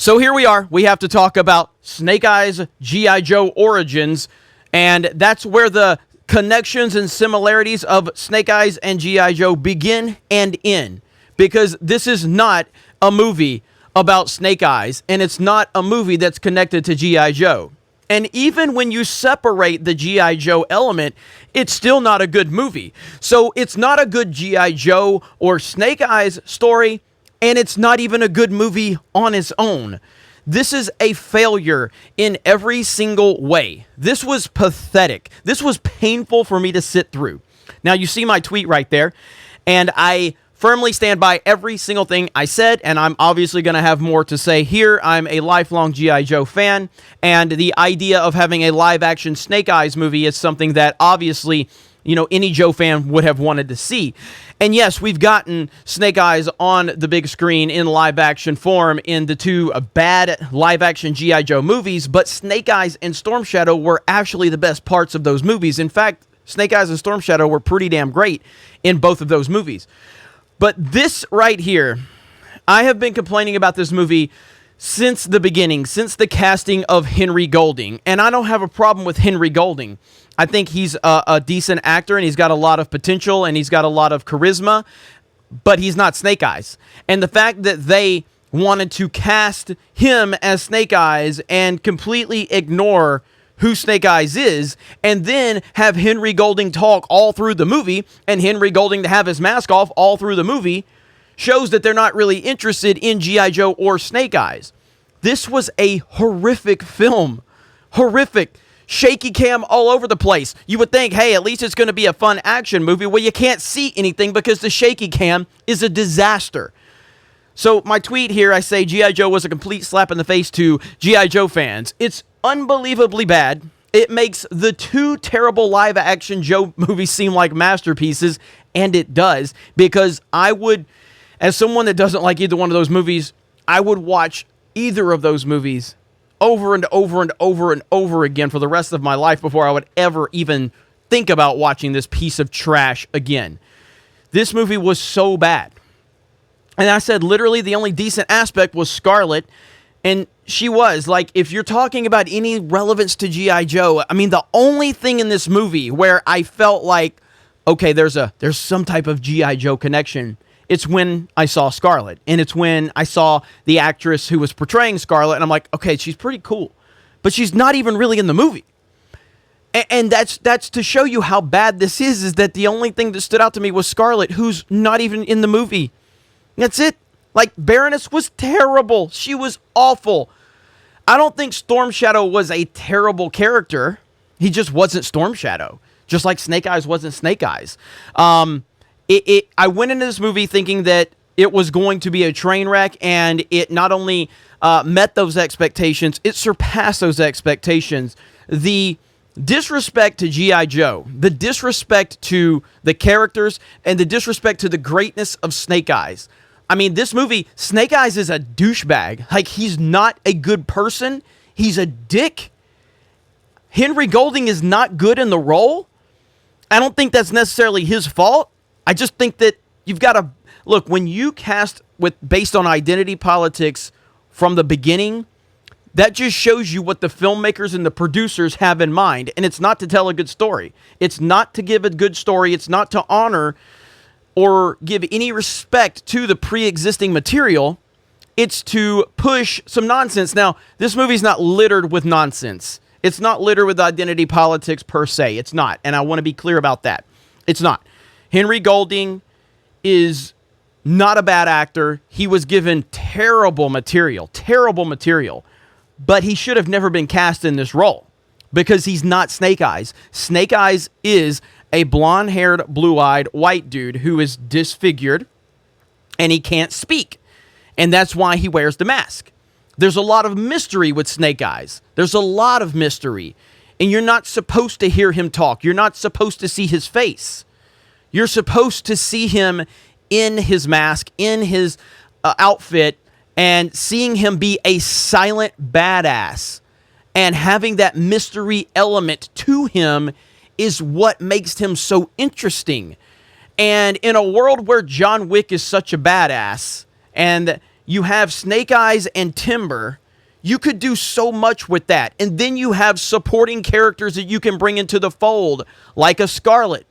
So here we are. We have to talk about Snake Eyes G.I. Joe Origins, and that's where the connections and similarities of Snake Eyes and G.I. Joe begin and end, because this is not a movie about Snake Eyes, and it's not a movie that's connected to G.I. Joe. And even when you separate the G.I. Joe element, it's still not a good movie. So it's not a good G.I. Joe or Snake Eyes story, and it's not even a good movie on its own. This is a failure in every single way. This was pathetic. This was painful for me to sit through. Now, you see my tweet right there, and I firmly stand by every single thing I said, and I'm obviously going to have more to say here. I'm a lifelong G.I. Joe fan, and the idea of having a live-action Snake Eyes movie is something that obviously, any Joe fan would have wanted to see. And yes, we've gotten Snake Eyes on the big screen in live-action form in the two bad live-action G.I. Joe movies, but Snake Eyes and Storm Shadow were actually the best parts of those movies. In fact, Snake Eyes and Storm Shadow were pretty damn great in both of those movies. But this right here, I have been complaining about this movie since the beginning, since the casting of Henry Golding. And I don't have a problem with Henry Golding. I think he's a decent actor, and he's got a lot of potential, and he's got a lot of charisma, but he's not Snake Eyes. And the fact that they wanted to cast him as Snake Eyes and completely ignore who Snake Eyes is, and then have Henry Golding talk all through the movie, and Henry Golding to have his mask off all through the movie, shows that they're not really interested in G.I. Joe or Snake Eyes. This was a horrific film. Horrific. Shaky cam all over the place. You would think, hey, at least it's going to be a fun action movie. Well, you can't see anything because the shaky cam is a disaster. So my tweet here, I say G.I. Joe was a complete slap in the face to G.I. Joe fans. It's unbelievably bad. It makes the two terrible live-action Joe movies seem like masterpieces, and it does, because I would, as someone that doesn't like either one of those movies, I would watch either of those movies over and over and over and over again for the rest of my life before I would ever even think about watching this piece of trash again. This movie was so bad. And I said literally the only decent aspect was Scarlett, and she was, like, if you're talking about any relevance to G.I. Joe, I mean, the only thing in this movie where I felt like, okay, there's some type of G.I. Joe connection, it's when I saw Scarlett, and it's when I saw the actress who was portraying Scarlett, and I'm like, okay, she's pretty cool, but she's not even really in the movie. And that's to show you how bad this is that the only thing that stood out to me was Scarlett, who's not even in the movie. That's it. Like, Baroness was terrible. She was awful. I don't think Storm Shadow was a terrible character. He just wasn't Storm Shadow, just like Snake Eyes wasn't Snake Eyes. I went into this movie thinking that it was going to be a train wreck, and it not only met those expectations, it surpassed those expectations. The disrespect to G.I. Joe, the disrespect to the characters, and the disrespect to the greatness of Snake Eyes. I mean, this movie, Snake Eyes is a douchebag. Like, he's not a good person. He's a dick. Henry Golding is not good in the role. I don't think that's necessarily his fault. I just think that you've got to look, when you cast based on identity politics from the beginning, that just shows you what the filmmakers and the producers have in mind. And it's not to tell a good story. It's not to give a good story. It's not to honor or give any respect to the pre-existing material. It's to push some nonsense. Now, this movie's not littered with nonsense. It's not littered with identity politics per se. It's not. And I want to be clear about that. It's not. Henry Golding is not a bad actor. He was given terrible material, but he should have never been cast in this role because he's not Snake Eyes. Snake Eyes is a blonde-haired, blue-eyed white dude who is disfigured, and he can't speak. And that's why he wears the mask. There's a lot of mystery with Snake Eyes. There's a lot of mystery. And you're not supposed to hear him talk. You're not supposed to see his face. You're supposed to see him in his mask, in his outfit, and seeing him be a silent badass. And having that mystery element to him is what makes him so interesting. And in a world where John Wick is such a badass, and you have Snake Eyes and Timber. You could do so much with that. And then you have supporting characters that you can bring into the fold, like a Scarlet.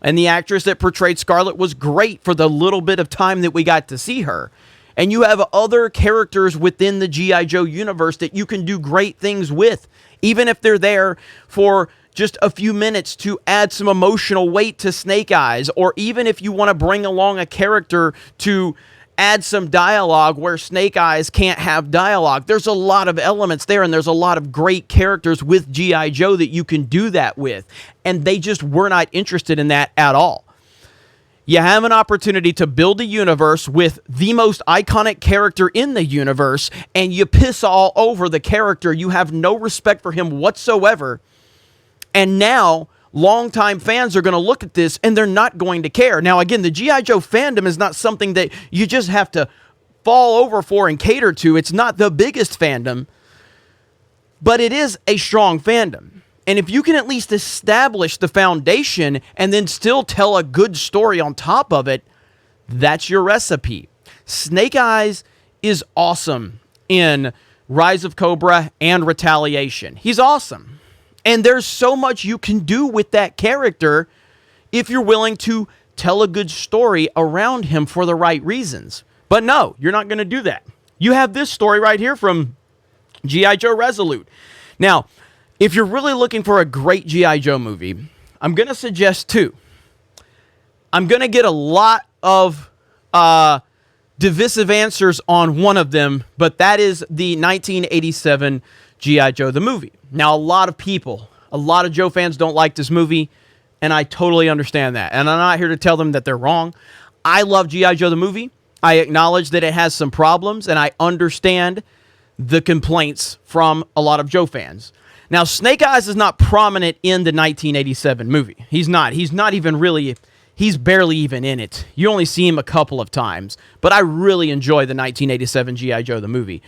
And the actress that portrayed Scarlet was great for the little bit of time that we got to see her. And you have other characters within the G.I. Joe universe that you can do great things with, even if they're there for just a few minutes to add some emotional weight to Snake Eyes, or even if you want to bring along a character to add some dialogue where Snake Eyes can't have dialogue. There's a lot of elements there, and there's a lot of great characters with G.I. Joe that you can do that with, and they just were not interested in that at all. You have an opportunity to build a universe with the most iconic character in the universe, and you piss all over the character. You have no respect for him whatsoever. And now, longtime fans are going to look at this, and they're not going to care. Now, again, the G.I. Joe fandom is not something that you just have to fall over for and cater to. It's not the biggest fandom, but it is a strong fandom. And if you can at least establish the foundation and then still tell a good story on top of it, that's your recipe. Snake Eyes is awesome in Rise of Cobra and Retaliation. He's awesome. And there's so much you can do with that character if you're willing to tell a good story around him for the right reasons. But no, you're not going to do that. You have this story right here from G.I. Joe Resolute. Now, if you're really looking for a great G.I. Joe movie, I'm going to suggest two. I'm going to get a lot of divisive answers on one of them, but that is the 1987 G.I. Joe the movie. Now, a lot of people, a lot of Joe fans don't like this movie, and I totally understand that. And I'm not here to tell them that they're wrong. I love G.I. Joe the movie. I acknowledge that it has some problems, and I understand the complaints from a lot of Joe fans. Now, Snake Eyes is not prominent in the 1987 movie. He's not even really, he's barely even in it. You only see him a couple of times, but I really enjoy the 1987 G.I. Joe the movie.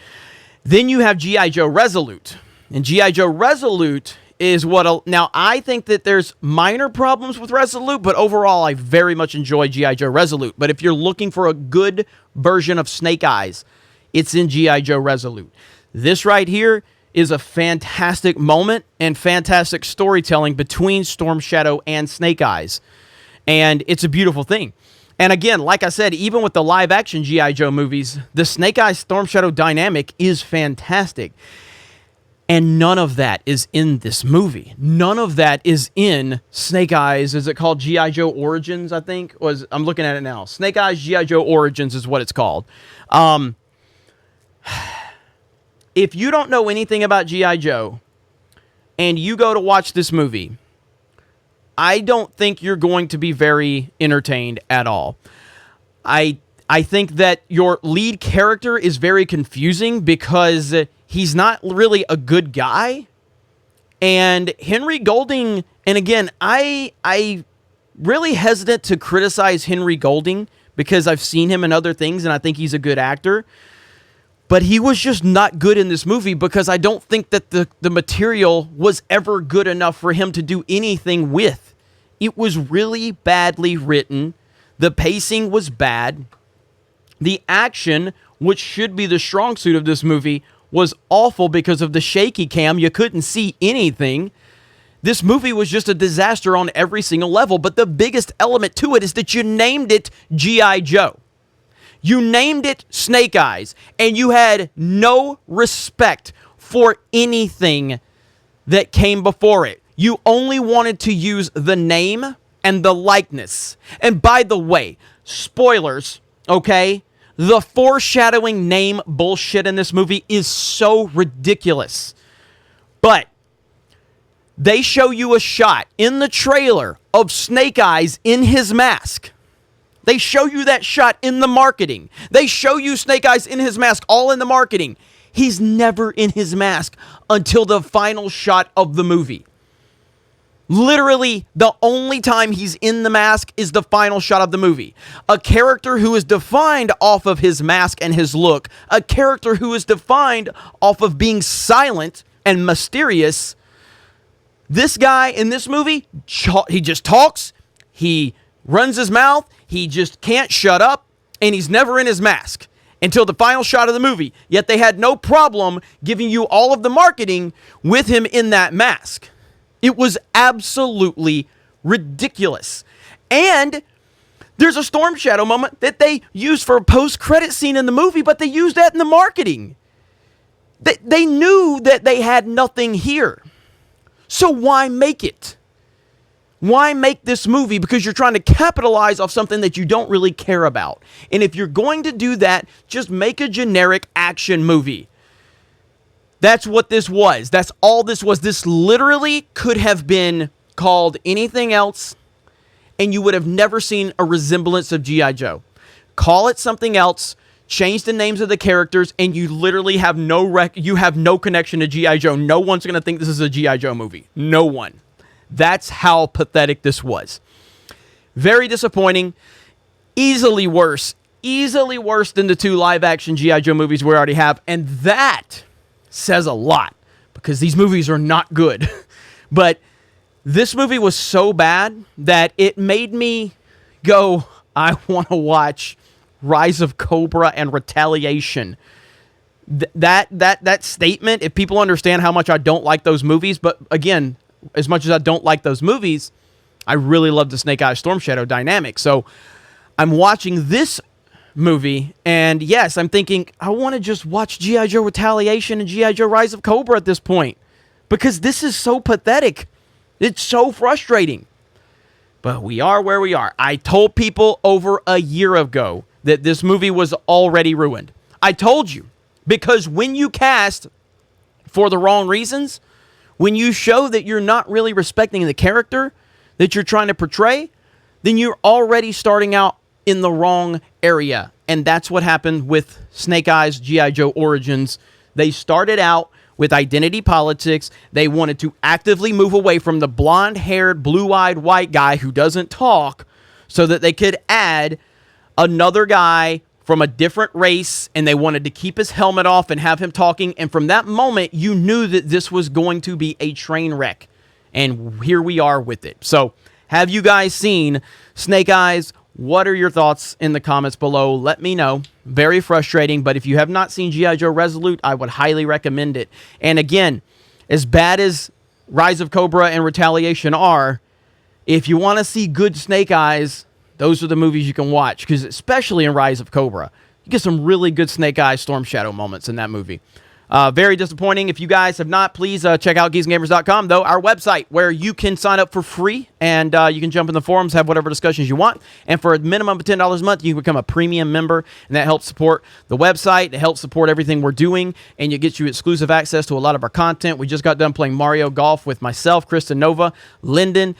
Then you have G.I. Joe Resolute, and G.I. Joe Resolute is now I think that there's minor problems with Resolute, but overall I very much enjoy G.I. Joe Resolute. But if you're looking for a good version of Snake Eyes, it's in G.I. Joe Resolute. This right here is a fantastic moment and fantastic storytelling between Storm Shadow and Snake Eyes. And it's a beautiful thing. And again, like I said, even with the live-action G.I. Joe movies, the Snake Eyes Storm Shadow dynamic is fantastic. And none of that is in this movie. None of that is in Snake Eyes. Is it called G.I. Joe Origins, I think? I'm looking at it now. Snake Eyes G.I. Joe Origins is what it's called. If you don't know anything about G.I. Joe and you go to watch this movie, I don't think you're going to be very entertained at all. I think that your lead character is very confusing because he's not really a good guy. And Henry Golding, and again, I really hesitant to criticize Henry Golding because I've seen him in other things and I think he's a good actor. But he was just not good in this movie because I don't think that the material was ever good enough for him to do anything with. It was really badly written. The pacing was bad. The action, which should be the strong suit of this movie, was awful because of the shaky cam. You couldn't see anything. This movie was just a disaster on every single level. But the biggest element to it is that you named it G.I. Joe. You named it Snake Eyes, and you had no respect for anything that came before it. You only wanted to use the name and the likeness. And by the way, spoilers, okay? The foreshadowing name bullshit in this movie is so ridiculous. But they show you a shot in the trailer of Snake Eyes in his mask. They show you that shot in the marketing. They show you Snake Eyes in his mask, all in the marketing. He's never in his mask until the final shot of the movie. Literally, the only time he's in the mask is the final shot of the movie. A character who is defined off of his mask and his look. A character who is defined off of being silent and mysterious. This guy in this movie, he just talks. He runs his mouth. He just can't shut up, and he's never in his mask. until the final shot of the movie. Yet they had no problem giving you all of the marketing with him in that mask. It was absolutely ridiculous. And there's a Storm Shadow moment that they used for a post-credit scene in the movie, but they used that in the marketing. They knew that they had nothing here. So why make it? Why make this movie? Because you're trying to capitalize off something that you don't really care about. And if you're going to do that, just make a generic action movie. That's what this was. That's all this was. This literally could have been called anything else, and you would have never seen a resemblance of G.I. Joe. Call it something else, change the names of the characters, and you literally have no connection to G.I. Joe. No one's going to think this is a G.I. Joe movie. No one. That's how pathetic this was. Very disappointing. Easily worse than the 2 live-action G.I. Joe movies we already have, and that says a lot, because these movies are not good. But this movie was so bad that it made me go, I want to watch Rise of Cobra and Retaliation. That statement, if people understand how much I don't like those movies, but again, as much as I don't like those movies, I really love the Snake Eyes Storm Shadow dynamic. So I'm watching this movie, and yes, I'm thinking, I want to just watch G.I. Joe Retaliation and G.I. Joe Rise of Cobra at this point, because this is so pathetic. It's so frustrating. But we are where we are. I told people over a year ago that this movie was already ruined. I told you, because when you cast for the wrong reasons, when you show that you're not really respecting the character that you're trying to portray, then you're already starting out in the wrong area. And that's what happened with Snake Eyes G.I. Joe Origins. They started out with identity politics. They wanted to actively move away from the blonde-haired, blue-eyed white guy who doesn't talk so that they could add another guy from a different race, and they wanted to keep his helmet off and have him talking. And from that moment, you knew that this was going to be a train wreck. And here we are with it. So, have you guys seen Snake Eyes? What are your thoughts in the comments below? Let me know. Very frustrating, but if you have not seen G.I. Joe Resolute, I would highly recommend it. And again, as bad as Rise of Cobra and Retaliation are, if you want to see good Snake Eyes, those are the movies you can watch, because especially in Rise of Cobra, you get some really good Snake Eyes Storm Shadow moments in that movie. Very disappointing. If you guys have not, please check out geeksgamers.com, though, our website, where you can sign up for free, and you can jump in the forums, have whatever discussions you want. And for a minimum of $10 a month, you can become a premium member, and that helps support the website. It helps support everything we're doing, and it gets you exclusive access to a lot of our content. We just got done playing Mario Golf with myself, Kristen Nova, Lyndon,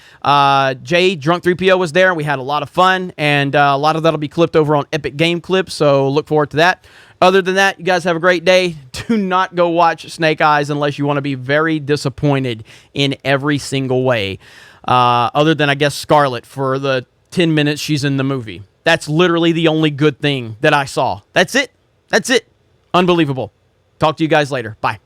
Jay, Drunk 3PO was there, and we had a lot of fun, and a lot of that will be clipped over on Epic Game Clips, so look forward to that. Other than that, you guys have a great day. Do not go watch Snake Eyes unless you want to be very disappointed in every single way. Other than, I guess, Scarlett for the 10 minutes she's in the movie. That's literally the only good thing that I saw. That's it. That's it. Unbelievable. Talk to you guys later. Bye.